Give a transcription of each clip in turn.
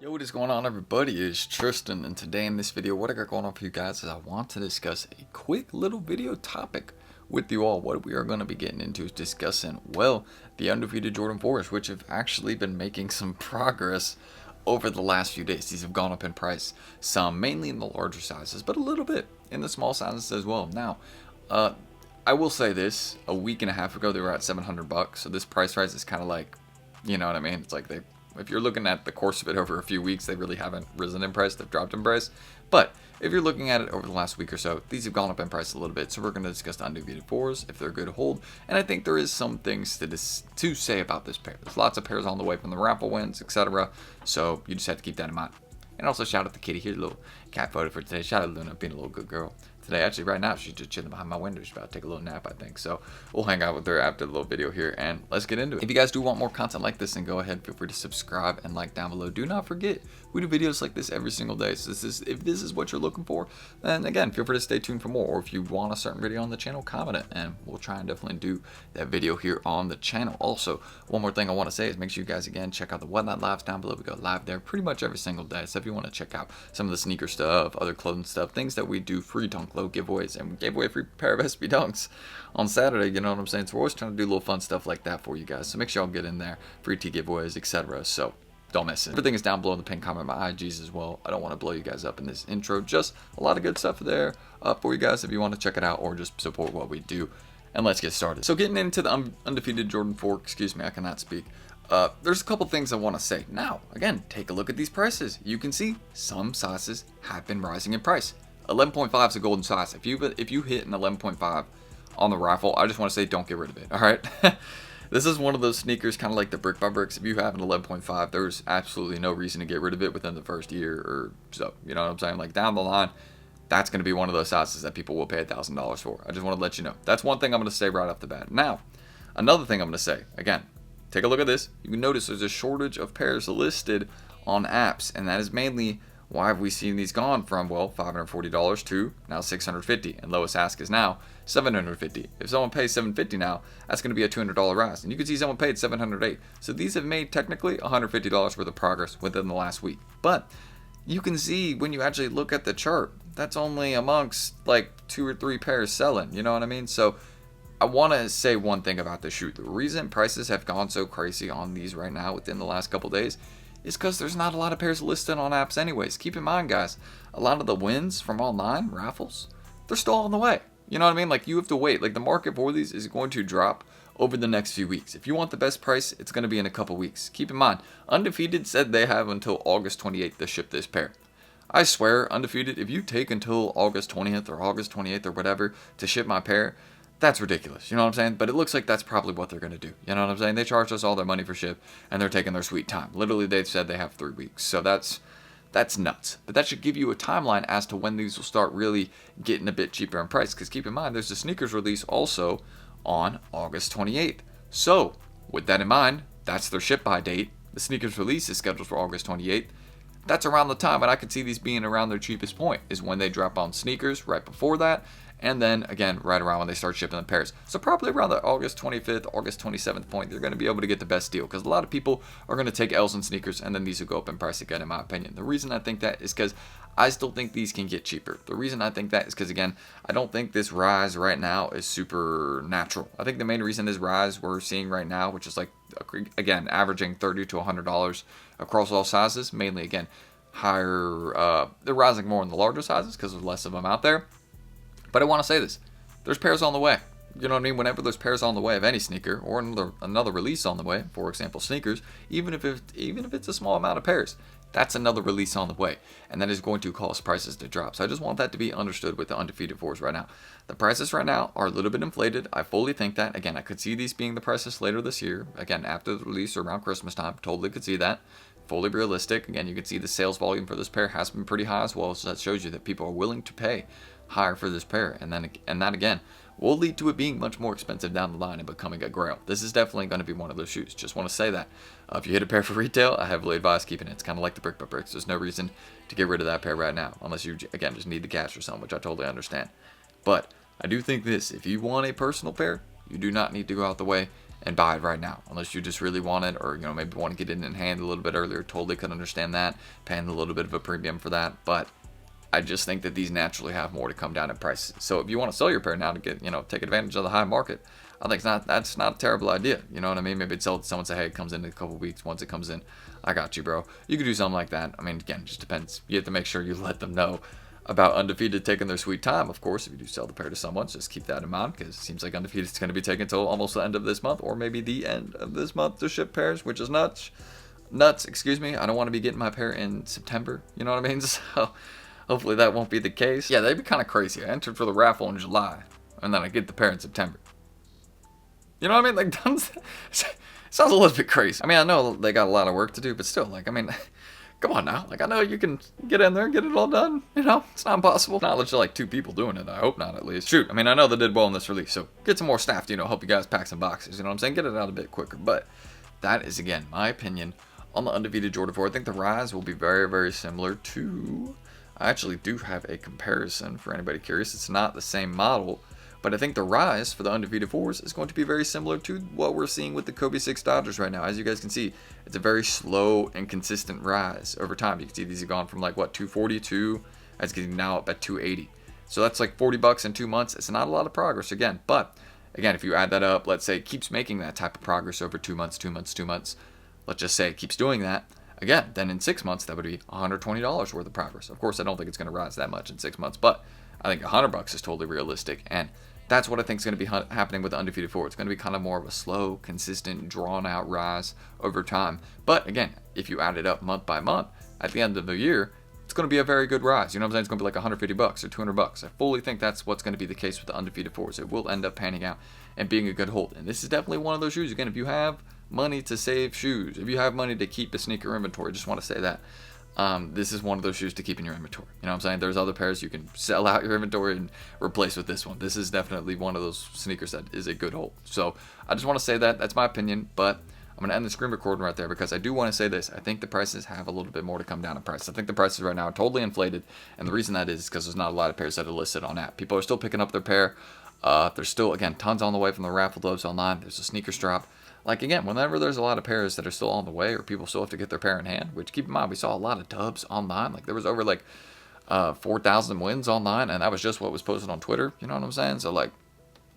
Yo, what is going on, everybody? It's Tristan, and today in this video, what I got going on for you guys is I want to discuss a quick little video topic with you all. What we are going to be getting into is discussing, well, the undefeated Jordan 4s, which have actually been making some progress over the last few days. These have gone up in price, some mainly in the larger sizes, but a little bit in the small sizes as well. Now, I will say this, a week and a half ago, they were at $700, so this price rise is kind of like, you know what I mean? It's like if you're looking at the course of it over a few weeks, they really haven't risen in price. They've dropped in price. But if you're looking at it over the last week or so, these have gone up in price a little bit. So we're going to discuss the undefeated 4s, if they're good to hold. And I think there is some things to say about this pair. There's lots of pairs on the way from the Raffle wins, etc. So you just have to keep that in mind. And also shout out to Kitty. Here's a little cat photo for today. Shout out to Luna being a little good girl today. Actually, right now, she's just chilling behind my window. She's about to take a little nap, I think. So we'll hang out with her after the little video here, and let's get into it. If you guys do want more content like this, then go ahead, feel free to subscribe and like down below. Do not forget, we do videos like this every single day. So if this is what you're looking for, then again, feel free to stay tuned for more. Or if you want a certain video on the channel, comment it, and we'll try and definitely do that video here on the channel. Also, one more thing I want to say is make sure you guys, again, check out the Whatnot Lives down below. We go live there pretty much every single day. So if you want to check out some of the sneaker stuff, other clothing stuff, things that we do, free dunk low giveaways, and we gave away a free pair of SB Dunks on Saturday, you know what I'm saying? So we're always trying to do little fun stuff like that for you guys. So make sure y'all get in there, free tea giveaways, etc. So don't miss it. Everything is down below in the pinned comment, my IGs as well. I don't want to blow you guys up in this intro. Just a lot of good stuff there for you guys if you want to check it out or just support what we do. And let's get started. So getting into the undefeated Jordan 4, excuse me, I cannot speak. There's a couple things I want to say. Now, again, take a look at these prices. You can see some sizes have been rising in price. 11.5 is a golden size. If you hit an 11.5 on the Raffle, I just want to say don't get rid of it. All right. This is one of those sneakers, kind of like the brick by bricks. If you have an 11.5, there's absolutely no reason to get rid of it within the first year or so. You know what I'm saying? Like down the line, that's going to be one of those sizes that people will pay $1,000 for. I just want to let you know. That's one thing I'm going to say right off the bat. Now, another thing I'm going to say, again, take a look at this. You can notice there's a shortage of pairs listed on apps, and that is mainly why have we seen these gone from, well, $540 to now $650, and lowest ask is now $750. If someone pays $750 now, that's going to be a $200 rise, and you can see someone paid $708. So these have made technically $150 worth of progress within the last week. But you can see when you actually look at the chart, that's only amongst like 2 or 3 pairs selling. You know what I mean? So I want to say one thing about the shoe. The reason prices have gone so crazy on these right now within the last couple days is because there's not a lot of pairs listed on apps anyways. Keep in mind, guys, a lot of the wins from online raffles, they're still on the way. You know what I mean? Like, you have to wait. Like, the market for these is going to drop over the next few weeks. If you want the best price, it's going to be in a couple weeks. Keep in mind, Undefeated said they have until August 28th to ship this pair. I swear, Undefeated, if you take until August 20th or August 28th or whatever to ship my pair, that's ridiculous, you know what I'm saying? But it looks like that's probably what they're going to do. You know what I'm saying? They charged us all their money for ship, and they're taking their sweet time. Literally, they've said they have 3 weeks. So that's nuts. But that should give you a timeline as to when these will start really getting a bit cheaper in price. Because keep in mind, there's a sneakers release also on August 28th. So with that in mind, that's their ship by date. The sneakers release is scheduled for August 28th. That's around the time, and I could see these being around their cheapest point, is when they drop on sneakers right before that. And then, again, right around when they start shipping the pairs. So probably around the August 25th, August 27th point, they're going to be able to get the best deal. Because a lot of people are going to take L's in sneakers, and then these will go up in price again, in my opinion. The reason I think that is because I still think these can get cheaper. The reason I think that is because, again, I don't think this rise right now is super natural. I think the main reason this rise we're seeing right now, which is like, again, averaging $30 to $100 across all sizes, mainly, again, higher, they're rising more in the larger sizes because there's less of them out there. But I want to say this, there's pairs on the way. You know what I mean? Whenever there's pairs on the way of any sneaker or another release on the way, for example, sneakers, even if it's a small amount of pairs, that's another release on the way. And that is going to cause prices to drop. So I just want that to be understood with the undefeated 4s right now. The prices right now are a little bit inflated. I fully think that. Again, I could see these being the prices later this year. Again, after the release or around Christmas time, totally could see that. Fully realistic. Again, you can see the sales volume for this pair has been pretty high as well. So that shows you that people are willing to pay higher for this pair, and that again will lead to it being much more expensive down the line and becoming a grail. This is definitely going to be one of those shoes. Just want to say that if you hit a pair for retail, I heavily advise keeping it. It's kind of like the brick by bricks. There's no reason to get rid of that pair right now unless you, again, just need the cash or something, which I totally understand. But I do think this, if you want a personal pair, you do not need to go out the way and buy it right now, unless you just really want it, or maybe want to get it in hand a little bit earlier. Totally could understand that, paying a little bit of a premium for that, but I just think that these naturally have more to come down in prices. So if you want to sell your pair now to get, take advantage of the high market, I think that's not a terrible idea. You know what I mean? Maybe sell it to someone, say, hey, it comes in a couple weeks. Once it comes in, I got you, bro. You could do something like that. I mean, again, it just depends. You have to make sure you let them know about Undefeated taking their sweet time. Of course, if you do sell the pair to someone, just keep that in mind, because it seems like Undefeated is going to be taking until almost the end of this month, or maybe the end of this month to ship pairs, which is nuts. Excuse me. I don't want to be getting my pair in September. You know what I mean? So hopefully that won't be the case. Yeah, that'd be kind of crazy. I entered for the raffle in July, and then I get the pair in September. You know what I mean? Like, sounds a little bit crazy. I mean, I know they got a lot of work to do, but still, like, I mean, come on now. Like, I know you can get in there and get it all done. It's not impossible. Not literally like 2 people doing it. I hope not, at least. Shoot, I mean, I know they did well in this release, so get some more staff to, help you guys pack some boxes. You know what I'm saying? Get it out a bit quicker. But that is, again, my opinion on the Undefeated Jordan 4. I think the rise will be very, very similar to... I actually do have a comparison for anybody curious. It's not the same model, but I think the rise for the Undefeated 4s is going to be very similar to what we're seeing with the Kobe 6 Dodgers right now. As you guys can see, it's a very slow and consistent rise over time. You can see these have gone from like, what, 240 to, it's getting now up at 280. So that's like $40 in 2 months. It's not a lot of progress again, but again, if you add that up, let's say it keeps making that type of progress over 2 months, 2 months, 2 months. Let's just say it keeps doing that. Again, then in 6 months, that would be $120 worth of progress. Of course, I don't think it's going to rise that much in 6 months, but I think $100 is totally realistic. And that's what I think is going to be happening with the Undefeated 4. It's going to be kind of more of a slow, consistent, drawn-out rise over time. But again, if you add it up month by month, at the end of the year, it's going to be a very good rise. You know what I'm saying? It's going to be like $150 or $200. I fully think that's what's going to be the case with the Undefeated 4s. It will end up panning out and being a good hold. And this is definitely one of those shoes. Again, if you have money to save shoes, if you have money to keep a sneaker inventory, just want to say that this is one of those shoes to keep in your inventory. You know what I'm saying? There's other pairs you can sell out your inventory and replace with this one. This is definitely one of those sneakers that is a good hold. So I just want to say that that's my opinion, but I'm going to end the screen recording right there, because I do want to say this. I think the prices have a little bit more to come down in price. I think the prices right now are totally inflated, and the reason that is because there's not a lot of pairs that are listed on app. People are still picking up their pair. There's still, again, tons on the way from the raffle dubs online. There's a sneakers drop. Like, again, whenever there's a lot of pairs that are still on the way, or people still have to get their pair in hand, which, keep in mind, we saw a lot of dubs online. Like, there was over, like, 4,000 wins online, and that was just what was posted on Twitter. You know what I'm saying? So, like,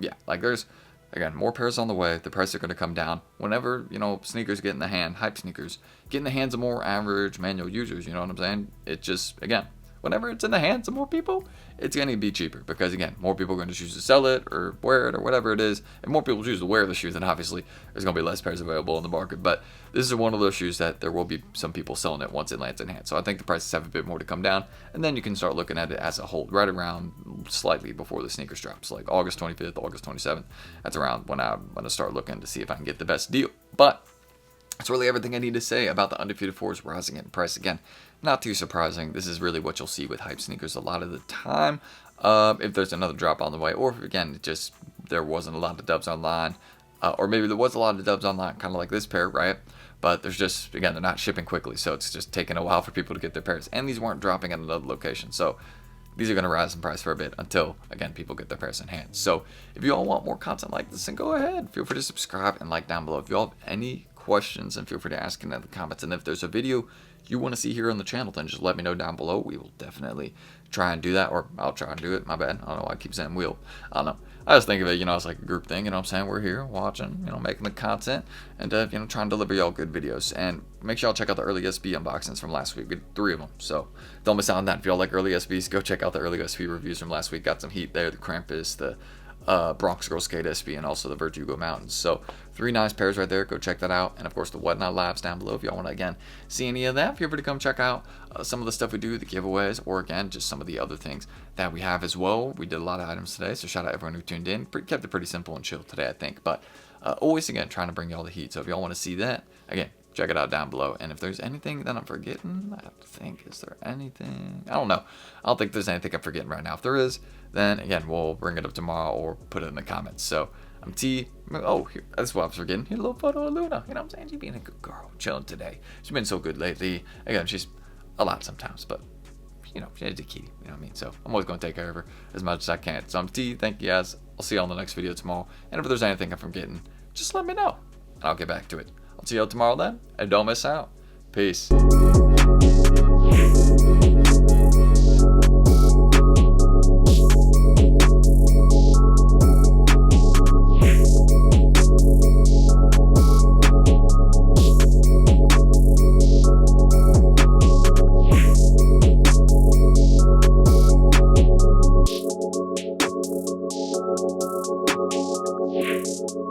yeah, like, there's, again, more pairs on the way. The prices are going to come down. Whenever, sneakers get in the hand, hype sneakers, get in the hands of more average manual users, you know what I'm saying? It just, again, whenever it's in the hands of more people, it's going to be cheaper, because, again, more people are going to choose to sell it or wear it or whatever it is, and more people choose to wear the shoe, then obviously there's going to be less pairs available in the market. But this is one of those shoes that there will be some people selling it once it lands in hand. So I think the prices have a bit more to come down, and then you can start looking at it as a whole right around slightly before the sneakers drops, like August 25th, August 27th. That's around when I'm going to start looking to see if I can get the best deal. But that's really everything I need to say about the Undefeated 4s rising in price. Again, not too surprising. This is really what you'll see with hype sneakers a lot of the time. If there's another drop on the way, or if, again, just there wasn't a lot of dubs online, or maybe there was a lot of dubs online, kind of like this pair, right? But there's just, again, they're not shipping quickly, so it's just taking a while for people to get their pairs. And these weren't dropping at another location, so these are going to rise in price for a bit until, again, people get their pairs in hand. So if you all want more content like this, then go ahead. Feel free to subscribe and like down below. If you all have any questions, and feel free to ask in the comments. And if there's a video you want to see here on the channel, then just let me know down below. We will definitely try and do that, or I'll try and do it. My bad. I don't know why I keep saying we'll. I don't know. I just think of it, it's like a group thing, you know what I'm saying? We're here watching, making the content, and, trying to deliver y'all good videos. And make sure y'all check out the early SB unboxings from last week. We did 3 of them, so don't miss out on that. If y'all like early SBs, go check out the early SB reviews from last week. Got some heat there, the Krampus, the Bronx Girl Skate SB, and also the Vertigo Mountains. So 3 nice pairs right there. Go check that out. And of course the Whatnot Labs down below. If y'all want to, again, see any of that, feel free to come check out some of the stuff we do, the giveaways, or again, just some of the other things that we have as well. We did a lot of items today, so shout out everyone who tuned in. Kept it pretty simple and chill today, I think. But always, again, trying to bring y'all the heat. So if y'all want to see that, again, check it out down below. And if there's anything that I'm forgetting, I have to think, is there anything? I don't know. I don't think there's anything I'm forgetting right now. If there is, then again, we'll bring it up tomorrow or put it in the comments. So I'm T. Oh, here, that's what I was forgetting. Here, a little photo of Luna. You know what I'm saying? She's being a good girl, chilling today. She's been so good lately. Again, she's a lot sometimes, but she's a kitty. You know what I mean? So I'm always going to take care of her as much as I can. So I'm T. Thank you guys. I'll see you on the next video tomorrow. And if there's anything I'm forgetting, just let me know. and I'll get back to it. I'll see y'all tomorrow then, and don't miss out. Peace.